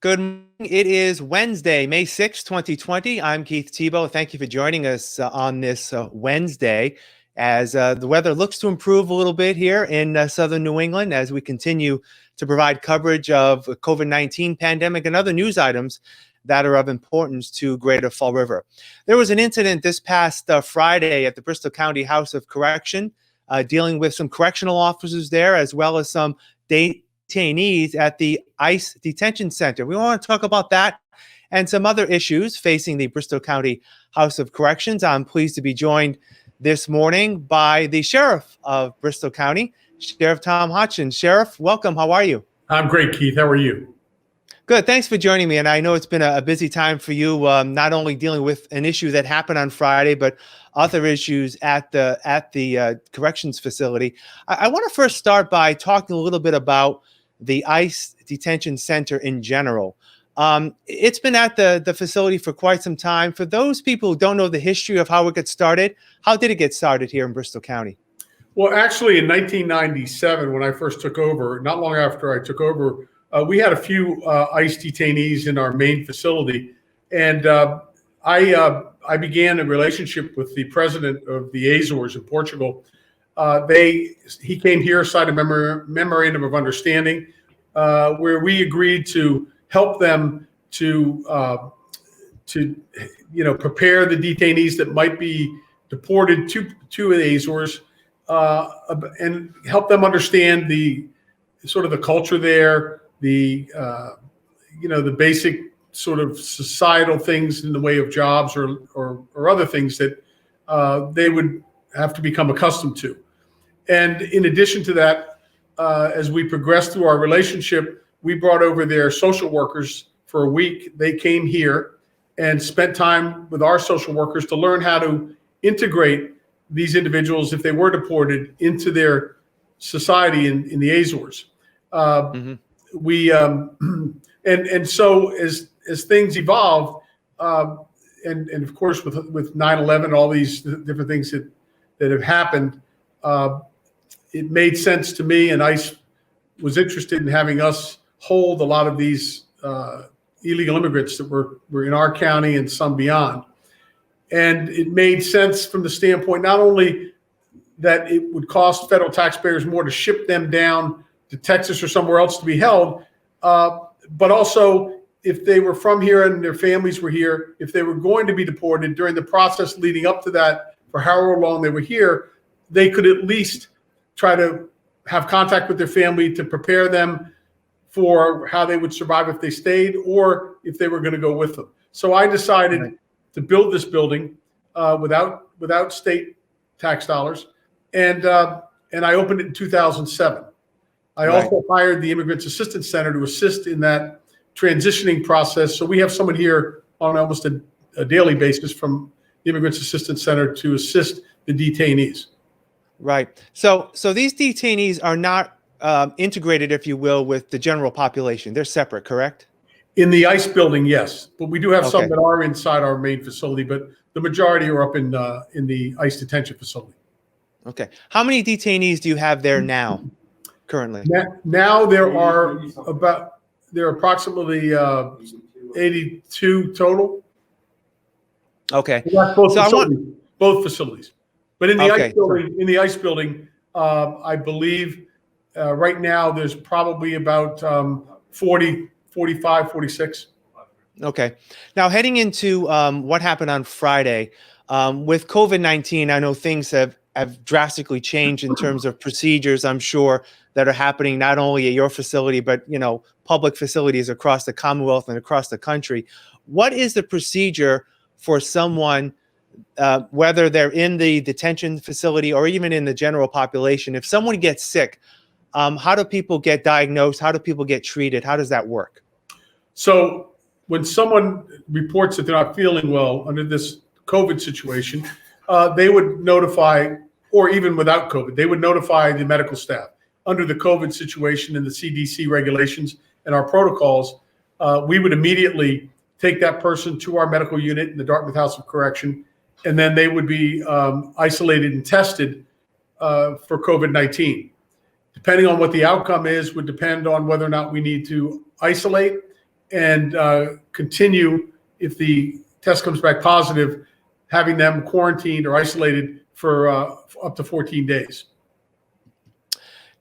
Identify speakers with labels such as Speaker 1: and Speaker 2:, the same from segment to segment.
Speaker 1: Good morning. It is Wednesday, May 6th, 2020. I'm Keith Tebow. Thank you for joining us on this Wednesday as the weather looks to improve a little bit here in southern New England as we continue to provide coverage of COVID-19 pandemic and other news items that are of importance to Greater Fall River. There was an incident this past Friday at the Bristol County House of Correction dealing with some correctional officers there as well as some detainees at the ICE detention center. We want to talk about that and some other issues facing the Bristol County House of Corrections. I'm pleased to be joined this morning by the Sheriff of Bristol County, Sheriff Tom Hodgson. Sheriff, welcome. How are you?
Speaker 2: I'm great, Keith. How are you?
Speaker 1: Good. Thanks for joining me. And I know it's been a busy time for you, not only dealing with an issue that happened on Friday, but other issues at the corrections facility. I want to first start by talking a little bit about the ICE detention center in general. It's been at the facility for quite some time. For those people who don't know the history of how it got started, how did it get started here in Bristol County?
Speaker 2: Well, actually, in 1997, when I first took over, not long after I took over, we had a few ICE detainees in our main facility. And I began a relationship with the president of the Azores in Portugal. He came here, signed a memorandum of understanding where we agreed to help them to prepare the detainees that might be deported to the Azores and help them understand the sort of the culture there, the basic sort of societal things in the way of jobs or other things that they would have to become accustomed to. And in addition to that, as we progressed through our relationship, we brought over their social workers for a week. They came here and spent time with our social workers to learn how to integrate these individuals, if they were deported, into their society in the Azores. We and so as things evolved, and of course with 9/11, all these different things that have happened, it made sense to me, and ICE was interested in having us hold a lot of these illegal immigrants that were in our county and some beyond. And it made sense from the standpoint not only that it would cost federal taxpayers more to ship them down to Texas or somewhere else to be held, but also if they were from here and their families were here, if they were going to be deported during the process leading up to that, for however long they were here, they could at least try to have contact with their family to prepare them for how they would survive if they stayed or if they were going to go with them. So I decided to build this building without state tax dollars, and I opened it in 2007. I also hired the Immigrants Assistance Center to assist in that transitioning process. So we have someone here on almost a daily basis from the Immigrants Assistance Center to assist the detainees.
Speaker 1: Right. So these detainees are not integrated, if you will, with the general population. They're separate, correct?
Speaker 2: In the ICE building, yes, but we do have some that are inside our main facility, but the majority are up in the ICE detention facility.
Speaker 1: Okay. How many detainees do you have there now, currently?
Speaker 2: Now there are approximately 82 total.
Speaker 1: Okay.
Speaker 2: Both facilities. But in the ICE building, I believe right now there's probably about 40, 45, 46.
Speaker 1: Okay. Now heading into what happened on Friday, with COVID-19, I know things have drastically changed in terms of procedures, I'm sure, that are happening not only at your facility, but, public facilities across the Commonwealth and across the country. What is the procedure for someone, whether they're in the detention facility or even in the general population? If someone gets sick, how do people get diagnosed? How do people get treated? How does that work?
Speaker 2: So when someone reports that they're not feeling well under this COVID situation, they would notify, or even without COVID, they would notify the medical staff. Under the COVID situation and the CDC regulations and our protocols, we would immediately take that person to our medical unit in the Dartmouth House of Correction, and then they would be isolated and tested for COVID-19. Depending on what the outcome is, would depend on whether or not we need to isolate and continue, if the test comes back positive, having them quarantined or isolated for up to 14 days.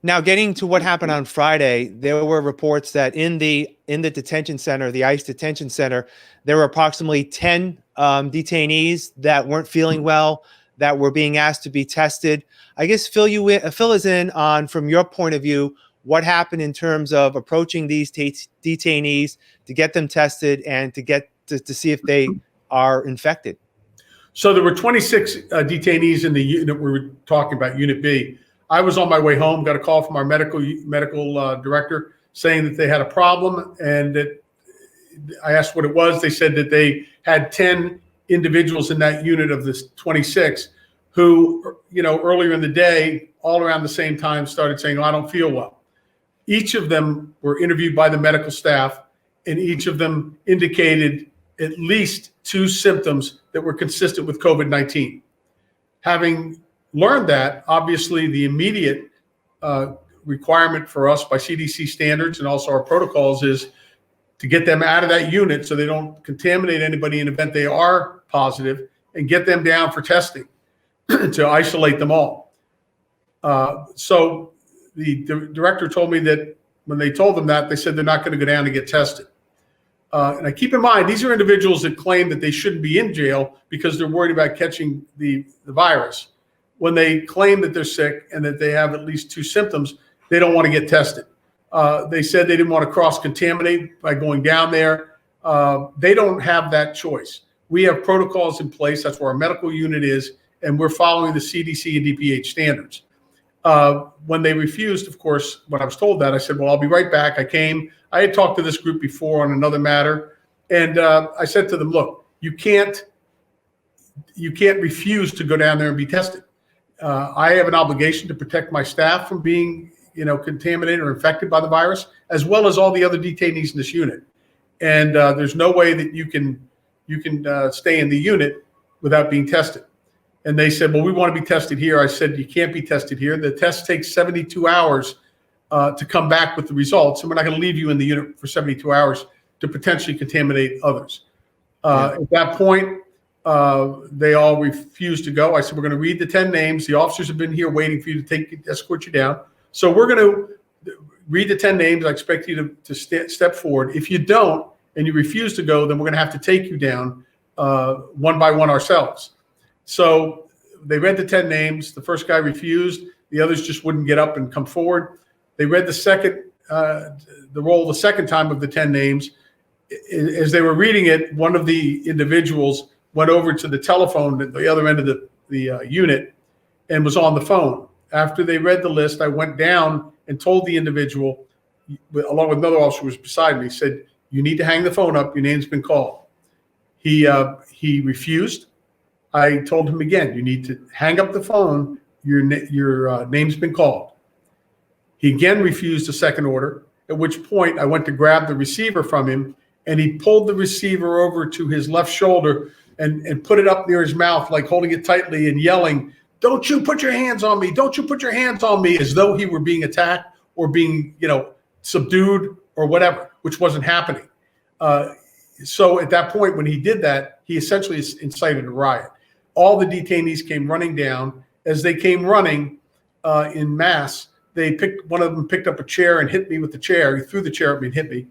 Speaker 1: Now, getting to what happened on Friday, there were reports that in the detention center, the ICE detention center, there were approximately 10 detainees that weren't feeling well, that were being asked to be tested. I guess fill us in on, from your point of view, what happened in terms of approaching these detainees to get them tested and to get to see if they are infected.
Speaker 2: So there were 26 detainees in the unit we were talking about, Unit B. I was on my way home, got a call from our medical director saying that they had a problem, and that I asked what it was. They said that they had 10 individuals in that unit of this 26 who, earlier in the day, all around the same time, started saying, "Oh, I don't feel well." Each of them were interviewed by the medical staff, and each of them indicated at least 2 symptoms that were consistent with COVID-19. Having learned that, obviously the immediate requirement for us by CDC standards and also our protocols is to get them out of that unit so they don't contaminate anybody in the event they are positive, and get them down for testing to isolate them all. So the director told me that when they told them that, they said they're not going to go down and get tested. And I keep in mind, these are individuals that claim that they shouldn't be in jail because they're worried about catching the virus. When they claim that they're sick and that they have at least 2 symptoms, they don't want to get tested. They said they didn't want to cross-contaminate by going down there. They don't have that choice. We have protocols in place. That's where our medical unit is, and we're following the CDC and DPH standards. When they refused, of course, when I was told that, I said, well, I'll be right back. I had talked to this group before on another matter, and I said to them, look, you can't refuse to go down there and be tested. I have an obligation to protect my staff from being, contaminated or infected by the virus, as well as all the other detainees in this unit. And there's no way that you can stay in the unit without being tested. And they said, well, we want to be tested here. I said, you can't be tested here. The test takes 72 hours to come back with the results, and we're not going to leave you in the unit for 72 hours to potentially contaminate others. At that point, they all refused to go. I said, we're going to read the 10 names. The officers have been here waiting for you to escort you down. So we're going to read the 10 names. I expect you to step forward. If you don't and you refuse to go, then we're going to have to take you down one by one ourselves. So they read the 10 names. The first guy refused. The others just wouldn't get up and come forward. They read the roll the second time of the 10 names. As they were reading it, one of the individuals went over to the telephone at the other end of the unit and was on the phone. After they read the list, I went down and told the individual, along with another officer who was beside me, said, you need to hang the phone up. Your name's been called. He refused. I told him again, you need to hang up the phone. Your name's been called. He again refused a second order, at which point I went to grab the receiver from him, and he pulled the receiver over to his left shoulder and put it up near his mouth, like holding it tightly and yelling, don't you put your hands on me. Don't you put your hands on me, as though he were being attacked or being, subdued or whatever, which wasn't happening. So at that point, when he did that, he essentially incited a riot. All the detainees came running down. As they came running in mass, one of them picked up a chair and hit me with the chair. He threw the chair at me and hit me.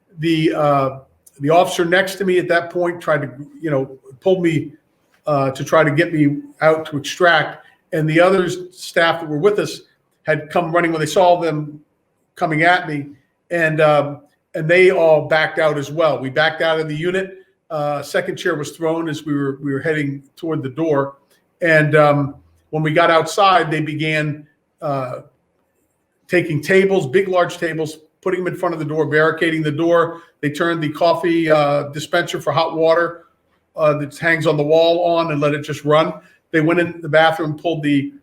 Speaker 2: The officer next to me at that point tried to, pulled me to try to get me out to extract. And the other staff that were with us had come running when they saw them coming at me, and they all backed out as well. We backed out of the unit. Second chair was thrown as we were heading toward the door. And when we got outside, they began taking tables, big, large tables, putting them in front of the door, barricading the door. They turned the coffee dispenser for hot water that hangs on the wall on and let it just run. They went in the bathroom, pulled the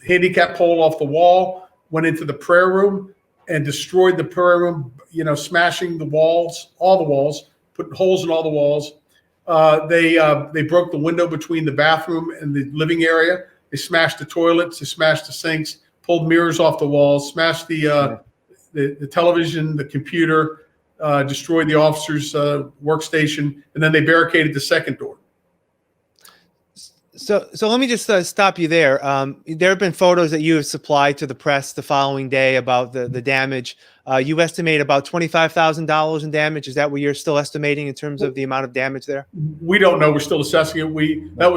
Speaker 2: handicap pole off the wall, went into the prayer room and destroyed the prayer room, smashing the walls, all the walls, putting holes in all the walls. They broke the window between the bathroom and the living area. They smashed the toilets, they smashed the sinks, pulled mirrors off the walls, smashed the the television, the computer, destroyed the officer's workstation, and then they barricaded the second door.
Speaker 1: So let me just stop you there. There have been photos that you have supplied to the press the following day about the damage. You estimate about $25,000 in damage. Is that what you're still estimating in terms of the amount of damage there?
Speaker 2: We don't know. We're still assessing it. That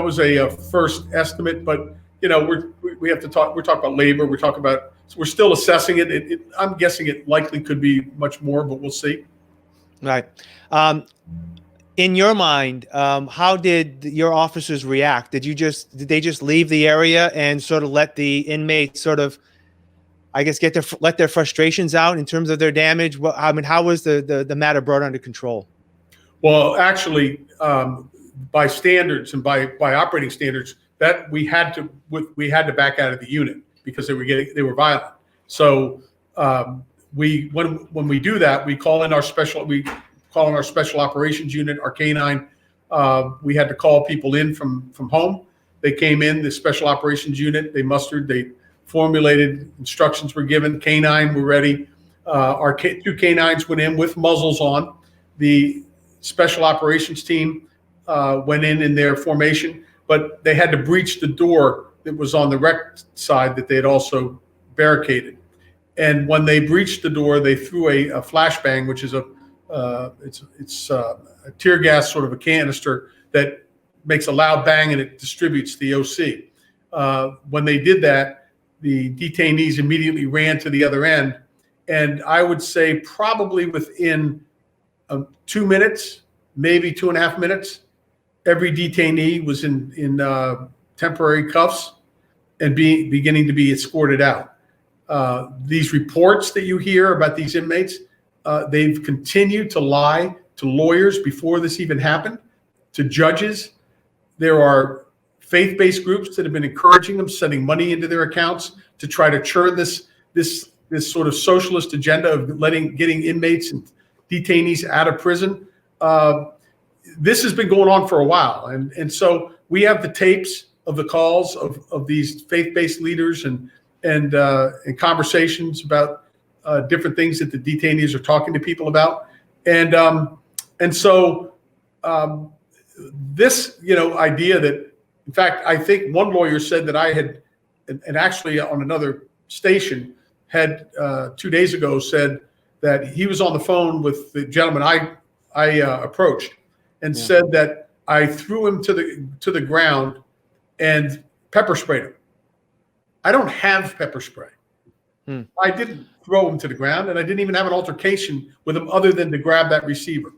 Speaker 2: was a first estimate, but we have to talk. We're talking about labor. We're still assessing it. I'm guessing it likely could be much more, but we'll see.
Speaker 1: Right. In your mind, how did your officers react? Did they just leave the area and sort of let the inmates sort of, I guess, let their frustrations out in terms of their damage? I mean, how was the matter brought under control?
Speaker 2: Well, actually, by standards and by operating standards, that we had to back out of the unit because they were violent. So when we do that, we call in our special operations unit, our K-9. We had to call people in from home. They came in, the special operations unit, they mustered, they formulated, instructions were given, K-9 were ready. Our two K-9s went in with muzzles on. The special operations team went in their formation, but they had to breach the door that was on the rec side that they had also barricaded. And when they breached the door, they threw a flashbang, which is it's a tear gas, sort of a canister that makes a loud bang and it distributes the OC. When they did that, the detainees immediately ran to the other end. And I would say probably within 2 minutes, maybe 2.5 minutes, every detainee was in temporary cuffs and beginning to be escorted out. These reports that you hear about these inmates, they've continued to lie to lawyers before this even happened, to judges. There are faith-based groups that have been encouraging them, sending money into their accounts to try to churn this sort of socialist agenda of getting inmates and detainees out of prison. This has been going on for a while, and so we have the tapes of the calls of these faith-based leaders and conversations about different things that the detainees are talking to people about, and so this idea that, in fact, I think one lawyer said that I had, and actually on another station had 2 days ago said that he was on the phone with the gentleman I approached and said that I threw him to the ground and pepper sprayed him. I don't have pepper spray. I didn't throw him to the ground, and I didn't even have an altercation with him other than to grab that receiver.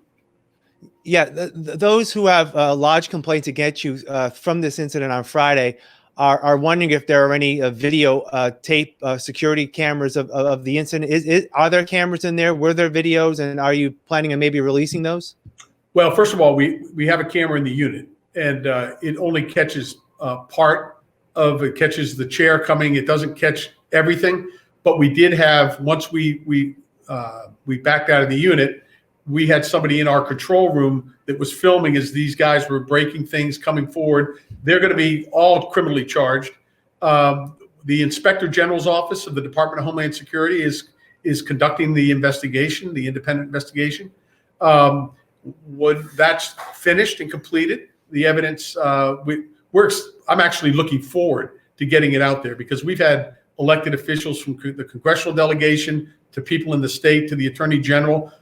Speaker 1: Yeah, those who have lodged complaints against you from this incident on Friday are wondering if there are any video tape security cameras of the incident. Are there cameras in there? Were there videos, and are you planning on maybe releasing those?
Speaker 2: Well, first of all, we have a camera in the unit, and it only catches part of it. Catches the chair coming. It doesn't catch everything. But we did have, once we backed out of the unit, we had somebody in our control room that was filming as these guys were breaking things, coming forward. They're going to be all criminally charged. The Inspector General's office of the Department of Homeland Security is conducting the investigation, the independent investigation. When that's finished and completed, the evidence, I'm actually looking forward to getting it out there, because we've had elected officials from the congressional delegation to people in the state to the Attorney General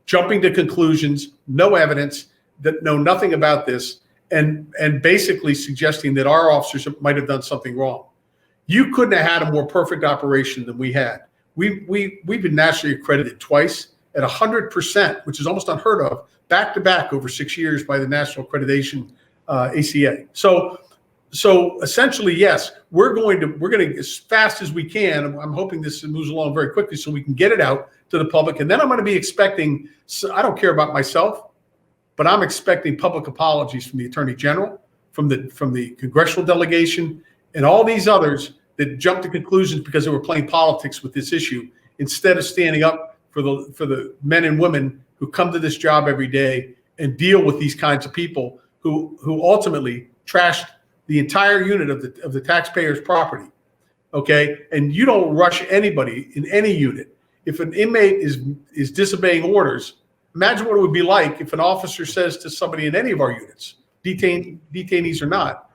Speaker 2: jumping to conclusions, no evidence, that know nothing about this, and basically suggesting that our officers might have done something wrong. You couldn't have had a more perfect operation than we had. We've been nationally accredited twice at 100%, which is almost unheard of, back to back over 6 years by the National Accreditation ACA. So essentially, yes, we're going to as fast as we can. I'm hoping this moves along very quickly so we can get it out to the public. And then I'm going to be expecting, I don't care about myself, but I'm expecting public apologies from the Attorney General, from the congressional delegation, and all these others that jumped to conclusions because they were playing politics with this issue, instead of standing up for the men and women who come to this job every day and deal with these kinds of people who ultimately trashed the entire unit of the taxpayers' property. okay? And you don't rush anybody in any unit. If an inmate is disobeying orders, imagine what it would be like if an officer says to somebody in any of our units, detainees or not,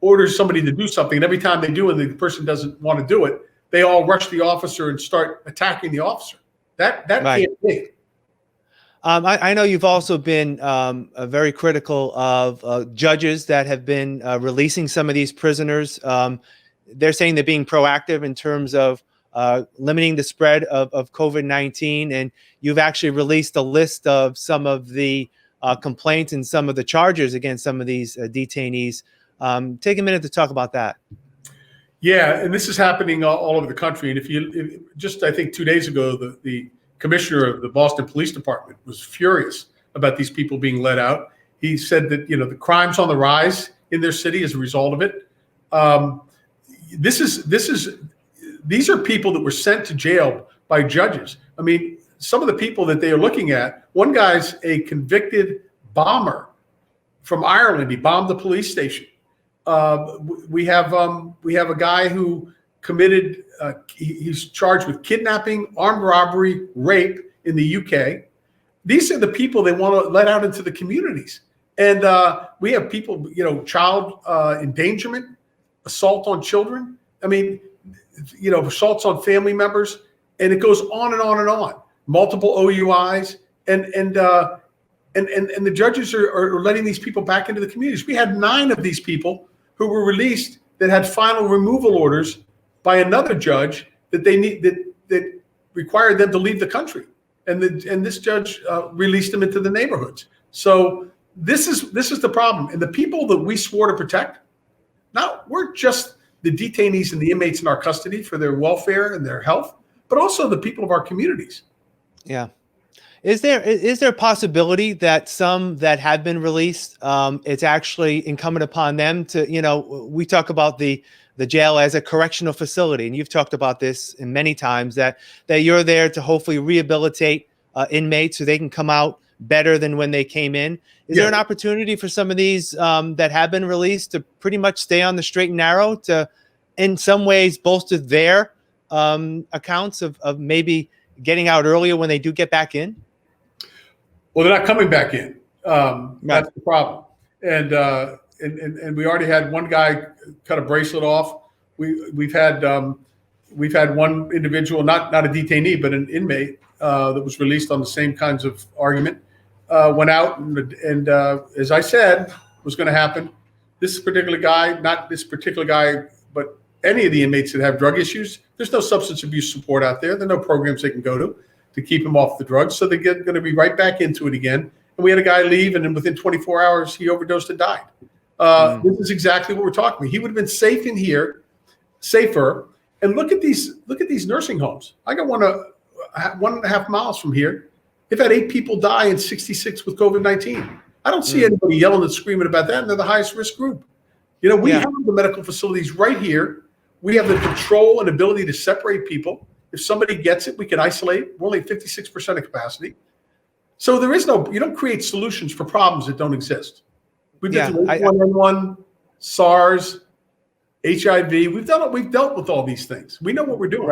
Speaker 2: orders somebody to do something, and every time they do and the person doesn't want to do it, they all rush the officer and start attacking the officer. That
Speaker 1: Right.
Speaker 2: can't be.
Speaker 1: I know you've also been very critical of judges that have been releasing some of these prisoners. They're saying they're being proactive in terms of limiting the spread of COVID-19. And you've actually released a list of some of the complaints and some of the charges against some of these detainees. Take a minute to talk about that.
Speaker 2: Yeah, and this is happening all over the country. And I think 2 days ago, the commissioner of the Boston Police Department was furious about these people being let out. He said that, the crime's on the rise in their city as a result of it. These are people that were sent to jail by judges. I mean, some of the people that they are looking at, one guy's a convicted bomber from Ireland. He bombed the police station. We have a guy who committed, he's charged with kidnapping, armed robbery, rape in the UK. These are the people they want to let out into the communities. And we have people, child endangerment, assault on children. I mean, assaults on family members, and it goes on and on and on. Multiple OUIs, and the judges are letting these people back into the communities. We had 9 of these people who were released that had final removal orders by another judge that required them to leave the country, and this judge released them into the neighborhoods. So this is the problem, and the people that we swore to protect. Now we're just the detainees and the inmates in our custody for their welfare and their health, but also the people of our communities.
Speaker 1: Yeah. Is there a possibility that some that have been released, it's actually incumbent upon them to, we talk about the jail as a correctional facility, and you've talked about this in many times, that you're there to hopefully rehabilitate inmates so they can come out better than when they came in. Is there an opportunity for some of these that have been released to pretty much stay on the straight and narrow, to in some ways bolster their accounts of maybe getting out earlier when they do get back in?
Speaker 2: Well, they're not coming back in. That's the problem. And we already had one guy cut a bracelet off. We've had one individual, not a detainee, but an inmate that was released on the same kinds of argument, went out and as I said was going to happen. This particular guy, not this particular guy, but any of the inmates that have drug issues, there's no substance abuse support out there. There are no programs they can go to keep them off the drugs. So they're going to be right back into it again. And we had a guy leave, and then within 24 hours, he overdosed and died. This is exactly what we're talking about. He would have been safe in here, safer. And look at these nursing homes. I got 1.5 miles from here. They've had 8 people die and 66 with COVID-19. I don't see anybody yelling and screaming about that, and they're the highest risk group. We have the medical facilities right here. We have the control and ability to separate people. If somebody gets it, we can isolate. We're only at 56% of capacity. So you don't create solutions for problems that don't exist. We've been through H1N1, SARS, HIV. We've dealt with all these things. We know what we're doing.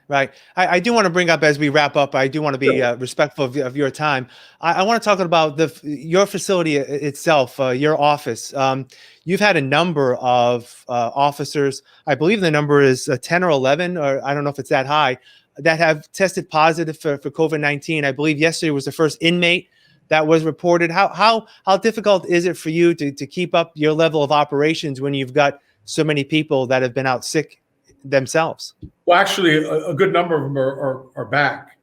Speaker 1: Right. I do want to bring up, as we wrap up, I do want to be respectful of your time. I want to talk about your facility itself, your office. You've had a number of officers, I believe the number is 10 or 11, or I don't know if it's that high, that have tested positive for COVID-19. I believe yesterday was the first inmate that was reported. How difficult is it for you to keep up your level of operations when you've got so many people that have been out sick themselves?
Speaker 2: Well, actually, a good number of them are back.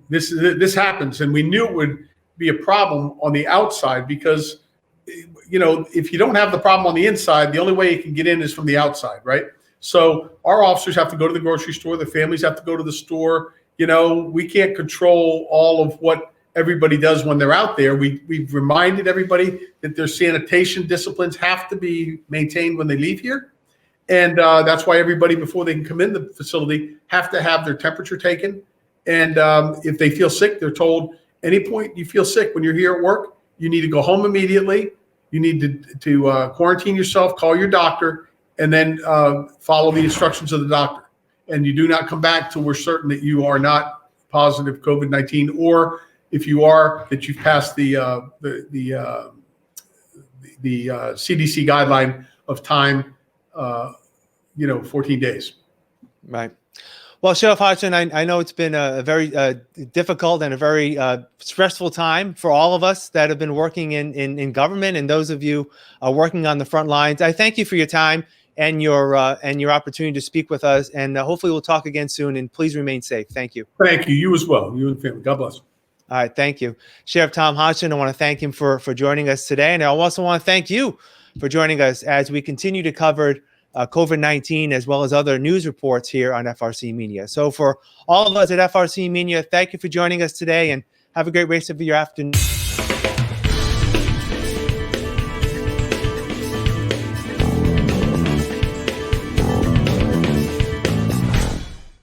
Speaker 2: This happens, and we knew it would be a problem on the outside because, if you don't have the problem on the inside, the only way you can get in is from the outside, right? So our officers have to go to the grocery store. Their families have to go to the store. We can't control all of what everybody does when they're out there. We've reminded everybody that their sanitation disciplines have to be maintained when they leave here. And that's why everybody, before they can come in the facility, have to have their temperature taken. And if they feel sick, they're told, any point you feel sick when you're here at work, you need to go home immediately. You need to quarantine yourself, call your doctor, and then follow the instructions of the doctor. And you do not come back till we're certain that you are not positive COVID-19, or if you are, that you've passed the CDC guideline of time, 14 days.
Speaker 1: Right. Well, Sheriff Hodgson, I know it's been a very difficult and a very stressful time for all of us that have been working in government, and those of you working on the front lines. I thank you for your time and your opportunity to speak with us, and hopefully we'll talk again soon, and please remain safe. Thank you.
Speaker 2: Thank you. You as well. You and the family. God bless.
Speaker 1: All right. Thank you. Sheriff Tom Hodgson, I want to thank him for joining us today, and I also want to thank you for joining us as we continue to cover COVID-19 as well as other news reports here on FRC Media. So for all of us at FRC Media, thank you for joining us today, and have a great rest of your afternoon.